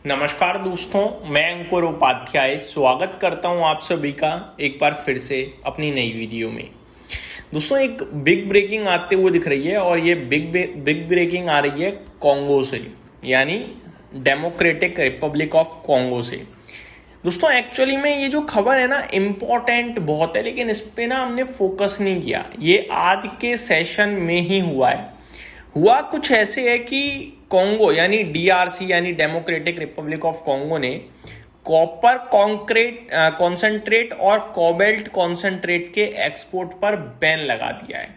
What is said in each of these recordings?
नमस्कार दोस्तों, मैं अंकुर उपाध्याय स्वागत करता हूं आप सभी का एक बार फिर से अपनी नई वीडियो में। दोस्तों, एक बिग ब्रेकिंग आते हुए दिख रही है और ये बिग ब्रेकिंग आ रही है कॉन्गो से, यानी डेमोक्रेटिक रिपब्लिक ऑफ कॉन्गो से। दोस्तों, एक्चुअली में ये जो खबर है ना, इम्पॉर्टेंट बहुत है, लेकिन इस पे ना हमने फोकस नहीं किया। ये आज के सेशन में ही हुआ कुछ ऐसे है कि कॉन्गो यानी डीआरसी यानी डेमोक्रेटिक रिपब्लिक ऑफ कॉन्गो ने कॉपर कॉन्सेंट्रेट और कोबाल्ट कॉन्सेंट्रेट के एक्सपोर्ट पर बैन लगा दिया है।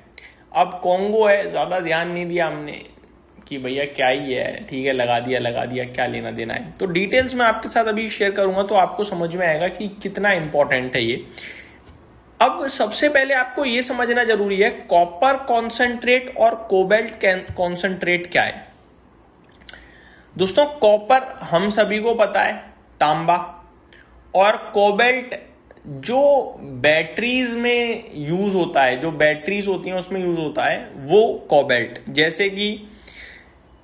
अब कॉन्गो है, ज़्यादा ध्यान नहीं दिया हमने कि भैया क्या ही है, ठीक है, लगा दिया, क्या लेना देना है। तो डिटेल्स मैं आपके साथ अभी शेयर करूंगा तो आपको समझ में आएगा कि कितना इंपॉर्टेंट है ये। अब सबसे पहले आपको यह समझना जरूरी है, कॉपर कॉन्सेंट्रेट और कोबाल्ट कॉन्सेंट्रेट क्या है। दोस्तों, कॉपर हम सभी को पता है, तांबा, और कोबाल्ट जो बैटरीज में यूज होता है, जो बैटरीज होती हैं उसमें यूज होता है, वो कोबाल्ट। जैसे कि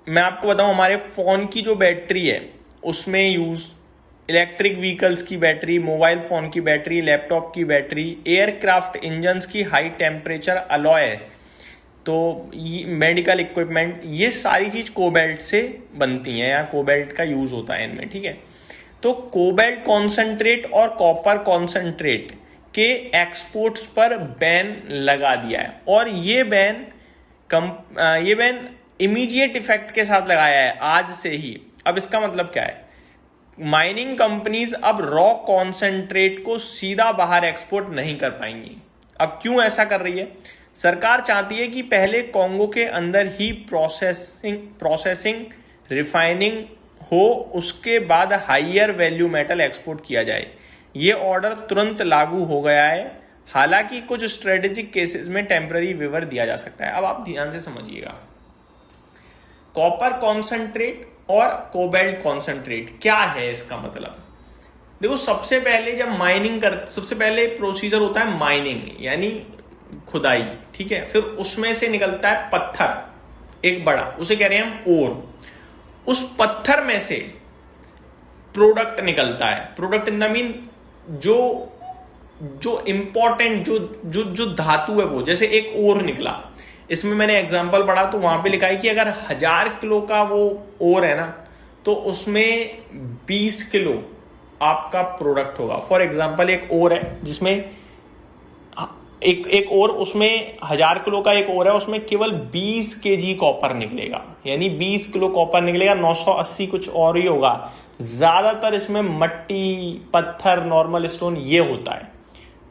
मैं आपको बताऊं, हमारे फोन की जो बैटरी है उसमें यूज, इलेक्ट्रिक व्हीकल्स की बैटरी, मोबाइल फोन की बैटरी, लैपटॉप की बैटरी, एयरक्राफ्ट इंजन्स की हाई टेम्परेचर अलॉय, तो मेडिकल इक्विपमेंट, ये सारी चीज कोबाल्ट से बनती हैं या कोबाल्ट का यूज होता है इनमें, ठीक है। तो कोबाल्ट कॉन्सेंट्रेट और कॉपर कॉन्सेंट्रेट के एक्सपोर्ट्स पर बैन लगा दिया है, और ये बैन इमीडिएट इफेक्ट के साथ लगाया है आज से ही। अब इसका मतलब क्या है, माइनिंग कंपनीज अब रॉ कॉन्सेंट्रेट को सीधा बाहर एक्सपोर्ट नहीं कर पाएंगी। अब क्यों ऐसा कर रही है? सरकार चाहती है कि पहले कॉन्गो के अंदर ही प्रोसेसिंग रिफाइनिंग हो, उसके बाद हाइयर वैल्यू मेटल एक्सपोर्ट किया जाए। ये ऑर्डर तुरंत लागू हो गया है, हालांकि कुछ स्ट्रेटेजिक केसेस में टेम्पररी वेवर दिया जा सकता है। अब आप ध्यान से समझिएगा, कॉपर कॉन्सेंट्रेट और कोबाल्ट कॉन्सेंट्रेट क्या है, इसका मतलब देखो। सबसे पहले जब माइनिंग सबसे पहले प्रोसीजर होता है माइनिंग यानी खुदाई, ठीक है। फिर उसमें से निकलता है पत्थर एक बड़ा, उसे कह रहे हैं हम ओर। उस पत्थर में से प्रोडक्ट निकलता है, प्रोडक्ट इन द मीन जो इंपॉर्टेंट जो धातु है वो, जैसे एक ओर निकला, इसमें मैंने एग्जांपल पढ़ा तो वहां पे लिखा है कि अगर 1000 किलो का वो ओर है ना, तो उसमें 20 किलो आपका प्रोडक्ट होगा। फॉर एग्जांपल, एक ओर है जिसमें एक और, उसमें 1000 किलो का एक और है, उसमें केवल 20 केजी कॉपर निकलेगा, यानी 20 किलो कॉपर निकलेगा। 980 कुछ और ही होगा। ज्यादातर इसमें मट्टी, पत्थर, नॉर्मल स्टोन ये होता है,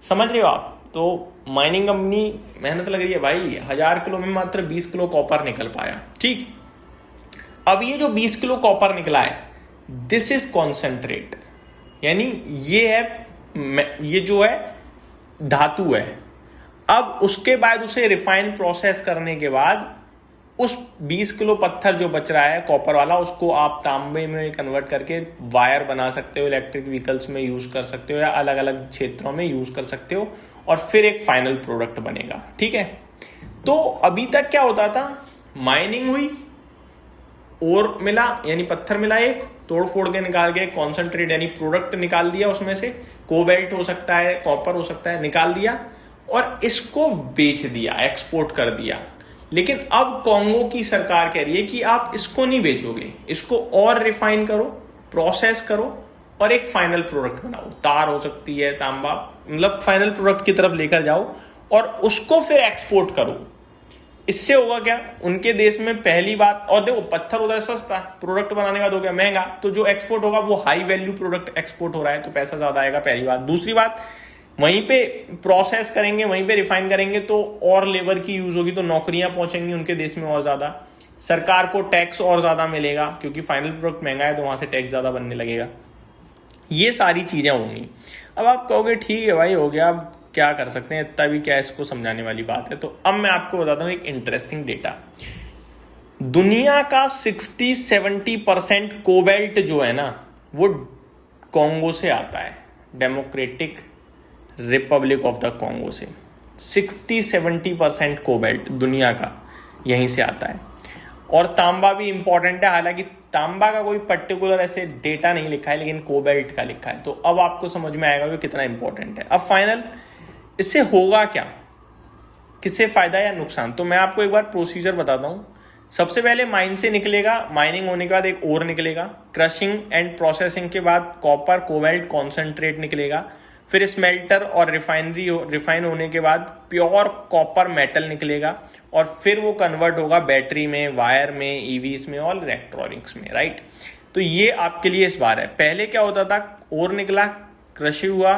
समझ रहे हो आप। तो माइनिंग कंपनी मेहनत लग रही है भाई, 1000 किलो में मात्र 20 किलो कॉपर निकल पाया, ठीक। अब ये जो 20 किलो कॉपर निकला है, दिस इज कॉन्सेंट्रेट, यानी ये जो है धातु है। अब उसके बाद उसे रिफाइन प्रोसेस करने के बाद उस 20 किलो पत्थर जो बच रहा है कॉपर वाला, उसको आप तांबे में कन्वर्ट करके वायर बना सकते हो, इलेक्ट्रिक व्हीकल्स में यूज कर सकते हो, या अलग अलग क्षेत्रों में यूज कर सकते हो, और फिर एक फाइनल प्रोडक्ट बनेगा, ठीक है। तो अभी तक क्या होता था, माइनिंग हुई, और मिला यानी पत्थर मिला, एक तोड़ फोड़ के निकाल के कॉन्सेंट्रेट यानी प्रोडक्ट निकाल दिया, उसमें से कोबाल्ट हो सकता है, कॉपर हो सकता है, निकाल दिया और इसको बेच दिया, एक्सपोर्ट कर दिया। लेकिन अब कॉन्गो की सरकार कह रही है कि आप इसको नहीं बेचोगे, इसको और रिफाइन करो, प्रोसेस करो और एक फाइनल प्रोडक्ट बनाओ। तार हो सकती है, तांबा, मतलब फाइनल प्रोडक्ट की तरफ लेकर जाओ और उसको फिर एक्सपोर्ट करो। इससे होगा क्या, उनके देश में पहली बात, और देखो पत्थर होता है सस्ता, प्रोडक्ट बनाने का तो क्या महंगा, तो जो एक्सपोर्ट होगा वो हाई वैल्यू प्रोडक्ट एक्सपोर्ट हो रहा है, तो पैसा ज्यादा आएगा, पहली बात। दूसरी बात, वहीं पे प्रोसेस करेंगे, वहीं पे रिफाइन करेंगे तो और लेबर की यूज होगी, तो नौकरियां पहुंचेंगी उनके देश में और ज्यादा, सरकार को टैक्स और ज्यादा मिलेगा क्योंकि फाइनल प्रोडक्ट महंगा है तो वहां से टैक्स ज्यादा बनने लगेगा। ये सारी चीजें होंगी। अब आप कहोगे ठीक है भाई, हो गया, अब क्या कर सकते हैं, इतना भी क्या इसको समझाने वाली बात है। तो अब मैं आपको बताता हूं एक इंटरेस्टिंग डेटा। दुनिया का 60-70% कोबाल्ट जो है ना, वो कॉन्गो से आता है, democratic Republic of the Congo से। 60-70% कोबाल्ट दुनिया का यहीं से आता है। और तांबा भी इंपॉर्टेंट है, हालांकि तांबा का कोई पर्टिकुलर ऐसे डेटा नहीं लिखा है, लेकिन कोबाल्ट का लिखा है। तो अब आपको समझ में आएगा कि कितना इंपॉर्टेंट है। अब फाइनल इससे होगा क्या, किससे फायदा या नुकसान, तो मैं आपको एक बार प्रोसीजर बताता हूँ। सबसे पहले माइन से निकलेगा, माइनिंग होने के बाद एक ओर निकलेगा, क्रशिंग एंड प्रोसेसिंग के बाद कॉपर कोबाल्ट कॉन्सेंट्रेट निकलेगा, फिर स्मेल्टर और रिफाइन होने के बाद प्योर कॉपर मेटल निकलेगा, और फिर वो कन्वर्ट होगा बैटरी में, वायर में, ईवीज में और इलेक्ट्रॉनिक्स में, राइट। तो ये आपके लिए इस बार है। पहले क्या होता था, ओर निकला, क्रश हुआ,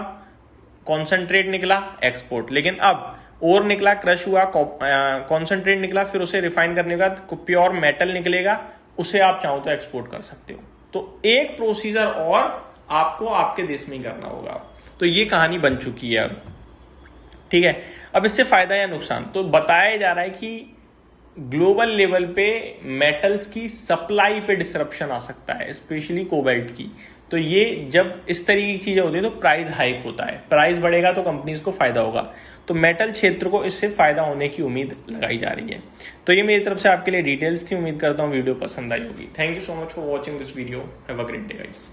कॉन्सेंट्रेट निकला, एक्सपोर्ट। लेकिन अब ओर निकला, क्रश हुआ, कॉन्सेंट्रेट निकला, फिर उसे रिफाइन करने के बाद प्योर मेटल निकलेगा, उसे आप चाहो तो एक्सपोर्ट कर सकते हो। तो एक प्रोसीजर और आपको आपके देश में ही करना होगा। तो ये कहानी बन चुकी है अब, ठीक है। अब इससे फायदा या नुकसान, तो बताया जा रहा है कि ग्लोबल लेवल पे मेटल्स की सप्लाई पे डिसरप्शन आ सकता है, स्पेशली कोबाल्ट की। तो ये जब इस तरीके की चीजें होती है तो प्राइस हाइक होता है, प्राइस बढ़ेगा तो कंपनीज को फायदा होगा। तो मेटल क्षेत्र को इससे फायदा होने की उम्मीद लगाई जा रही है। तो ये मेरी तरफ से आपके लिए डिटेल्स थी, उम्मीद करता हूँ वीडियो पसंद आई होगी। Thank you so much for watching this video, have a great day guys.